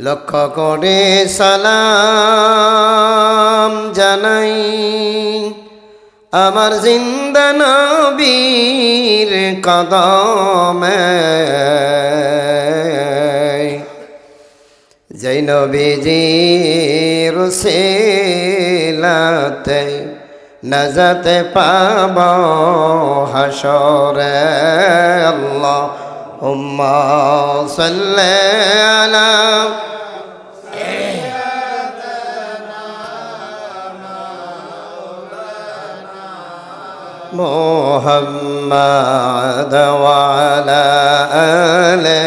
লক্ষ করে সালাম জানাই আমার জিন্দা নবীর কদমে, যেই নবীজির উসিলাতে নাজাতে পাব হাসরে। আল্লাহুম্মা সাল্লি আলা মুহাম্মাদ ওয়া আলা আলি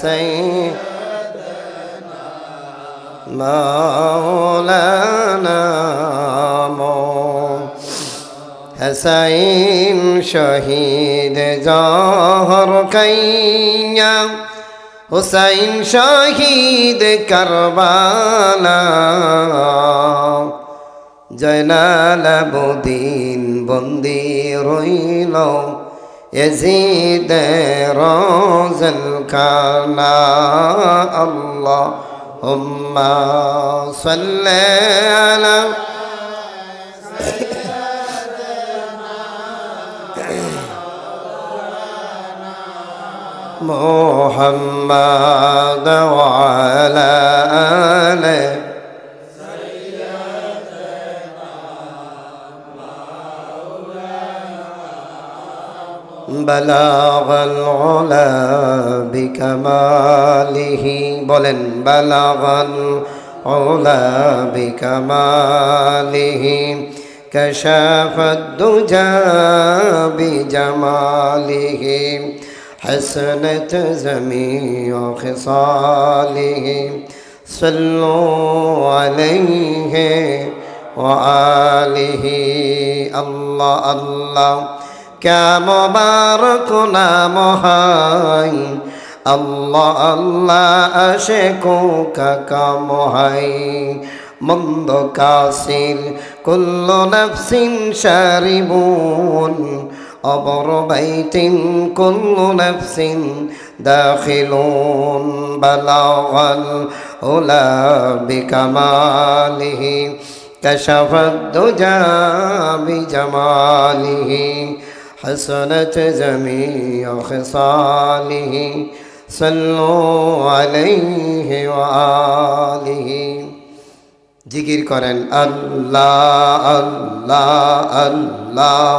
সাইয়্যিদিনা মাওলানা হুসাইন শহীদ জহর কাইয়া, হুসাইন শহীদ কারবালা, জয়নাল আবেদিন বন্দি রইল ইয়াজিদের জলকানা। আল্লাহুম্মা সাল্লি আলা মুহাম্মাদ ওয়া আলা আলি বালাগাল উলা বিকামালিহি, বলেন বালাগাল উলা বিকামালিহি, কাশাফাদ দুজা বিজামালিহি, حسنت جميع خصاله صلوا عليه وآله। الله الله क्या मुबारक नाम है, अल्लाह अल्लाह आशिकों का काम है। मंद कासिर कुल्लु नफ्सिन शारिबून, अबर बैतिन कुल्लु नफ्सिन दाखिलून, बलागल उला बिकमालिही, कशफद दुजा बिजमालिही, हसनत जमीअ खिसालिही, सल्लु अलैहि व आलिही। जिकिर करें अल्लाह अल्लाह अल्लाह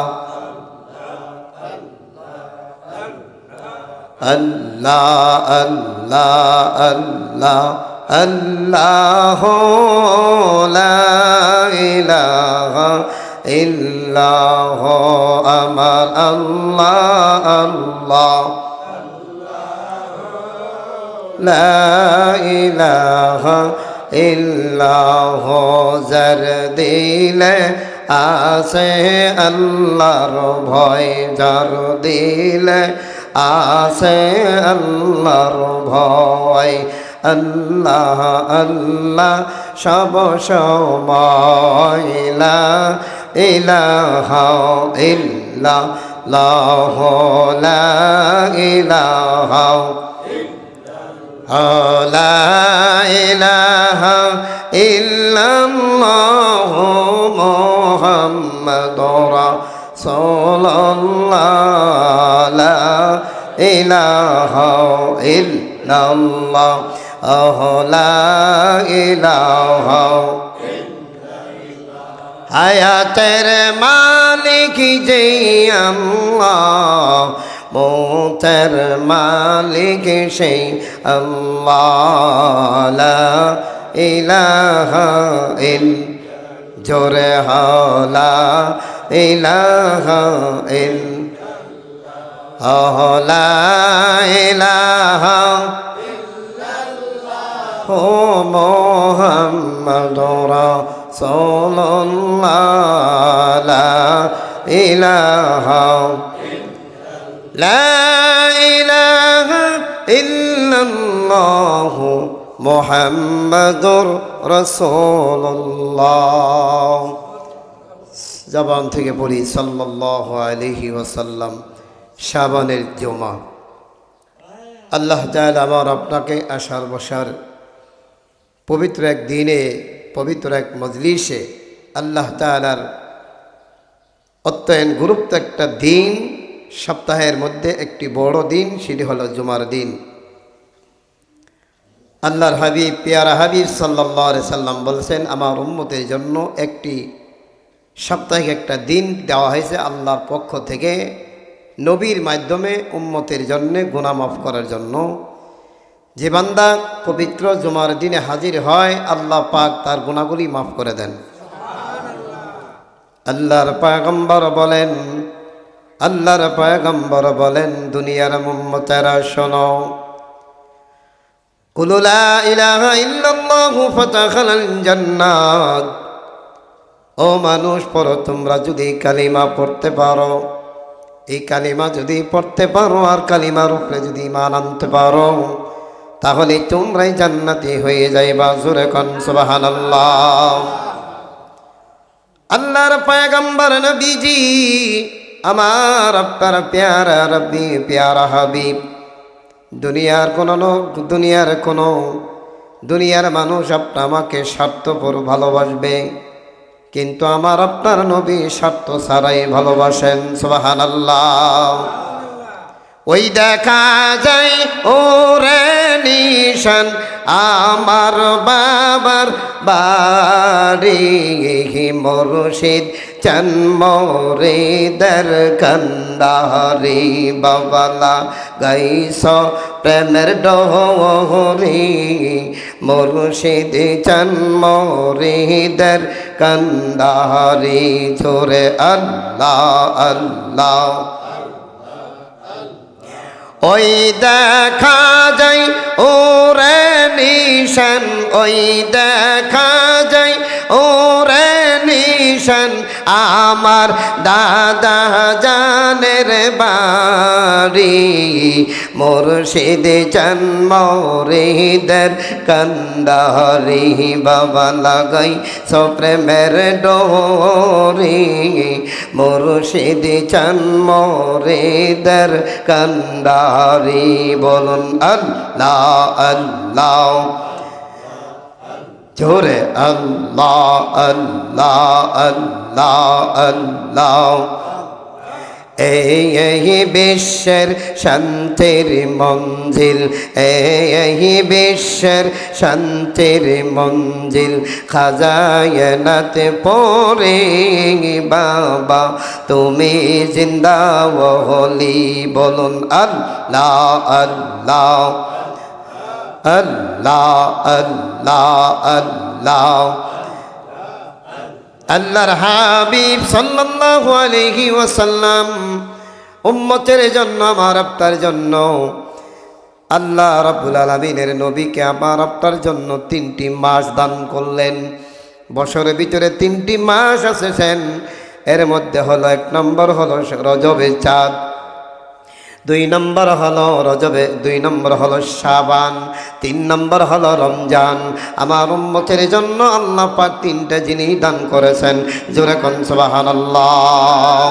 अल्लाह अल्लाह अल्लाह अल्लाह ला इलाहा इल्लाह अमर अल्लाह अल्लाह ला इलाहा इल्लाह। जर दिले आसे अल्लाहर भय, जर दिले आसे अल्लाहर भय, अल्लाह अल्लाह सब समय, ला इलाहा इल्लाल्लाह ला इलाहा ला इलाहा इल्लल्लाह मुहम्मदुर रसूलुल्लाह, ला इलाहा इल्लल्लाह ला इलाहा। हायातेर मालिक जे अल्लाह, मौतेर मालिक से अल्लाह, ला इलाहा इल्लल्लाह, जोरे ला इलाहा इल्लल्लाह, ला इलाहा हो मुहम्मदुर रसूलुल्लाह, ला इलाहा इल्लल्लाह मुहम्मदुर रसूलुल्लाह। जबान থেকে পড়ি সাল্লাল্লাহু আলাইহি ওয়াসাল্লাম। শাবানের জুমা। আল্লাহ তাআলা আমার আপনাকে আশার বসার পবিত্র এক দিনে, পবিত্র এক মজলিসে আল্লাহ তাআলার অত্যন্ত গুরুত্ব একটা দিন, সপ্তাহের মধ্যে একটি বড় দিন, সেটি হলো জুমার দিন। আল্লাহর হাবিব, পেয়ারা হাবিব সাল্লাল্লাহু আলাইহি সাল্লাম বলছেন, আমার উম্মতের জন্য একটি সাপ্তাহিক একটা দিন দেওয়া হয়েছে আল্লাহর পক্ষ থেকে, নবীর মাধ্যমে উম্মতের জন্য গুনাহ মাফ করার জন্য। যে বান্দা পবিত্র জুমার দিনে হাজির হয়, আল্লাহ পাক তার গুনাহগুলি মাফ করে দেন। আল্লাহর পয়গম্বর বলেন, দুনিয়ার উম্মতেরা শোনো, কুল লা ইলাহা ইল্লাল্লাহু ফাতাখালাল জান্নাত। ও মানুষ, পড়ো, তোমরা যদি কালিমা পড়তে পারো, এই কালিমা যদি পড়তে পারো আর কালিমার উপরে যদি ঈমান আনতে পারো, তাহলে তোমরাই জান্নাতি হয়ে যাইবা। জোরে কোন সুবহানাল্লাহ। আল্লাহর পয়গম্বর নবীজি, আমার আপনার প্যারা রব্বি, প্যারা হাবিব, দুনিয়ার মানুষ আমাকে স্বার্থপর ভালোবাসবে, কিন্তু আমার আপনার নবী স্বার্থ ছাড়াই ভালোবাসেন। সুবহানাল্লাহ। ওই দেখা যায় ওরে নিশান আমার বাবার বাড়ি, মুর্শিদ চন্মরে দর কন্দারি, বাবালা গাইস প্রেমের ডোরি, মুর্শিদ চন্মরে দর কন্দারি। জোরে আল্লাহ আল্লাহ। ওই দেখা যায় ওরে নিশান, ওই দেখা যায় ওরে নিশান আমার দাদা জানের বাড়ি, মুর্শিদ জন্মরিদের কন্দারি, বাবা লাগাই প্রেমের ডোরি, মুর্শিদ জন্মরিদের কন্দারি। বলুন আল্লাহ আল্লাহ। জোরে আল্লাহ আল্লাহ আল্লাহ আল্লাহ। এই বিশ্বের শান্তির মঞ্জিল, এই বিশ্বের শান্তির মঞ্জিল, খাজায়নাতে পড়ে বাবা তুমি জিন্দা ওলি। বলুন আল্লাহ আল্লাহ আল্লাহ আল্লাহ আল্লাহ। আল্লাহর হাবিব সাল্লাল্লাহু আলাইহি ওয়াসাল্লাম উম্মতের জন্য, আমার আপনার জন্য, আল্লাহ রাব্বুল আলামিনের নবীকে আমার আপনার জন্য 3টি মাস দান করলেন। বছরের ভিতরে 3টি মাস এসেছেন, এর মধ্যে হলো 1 নম্বর হলো রজবের চাঁদ, 2 নম্বর হলো রজবে, 2 নম্বর হলো শাবান, 3 নম্বর হলো রমজান। আমার উম্মতের জন্য আল্লাহ পাক 3টা জিনিস দান করেছেন। জোরে কোন সুবহানাল্লাহ।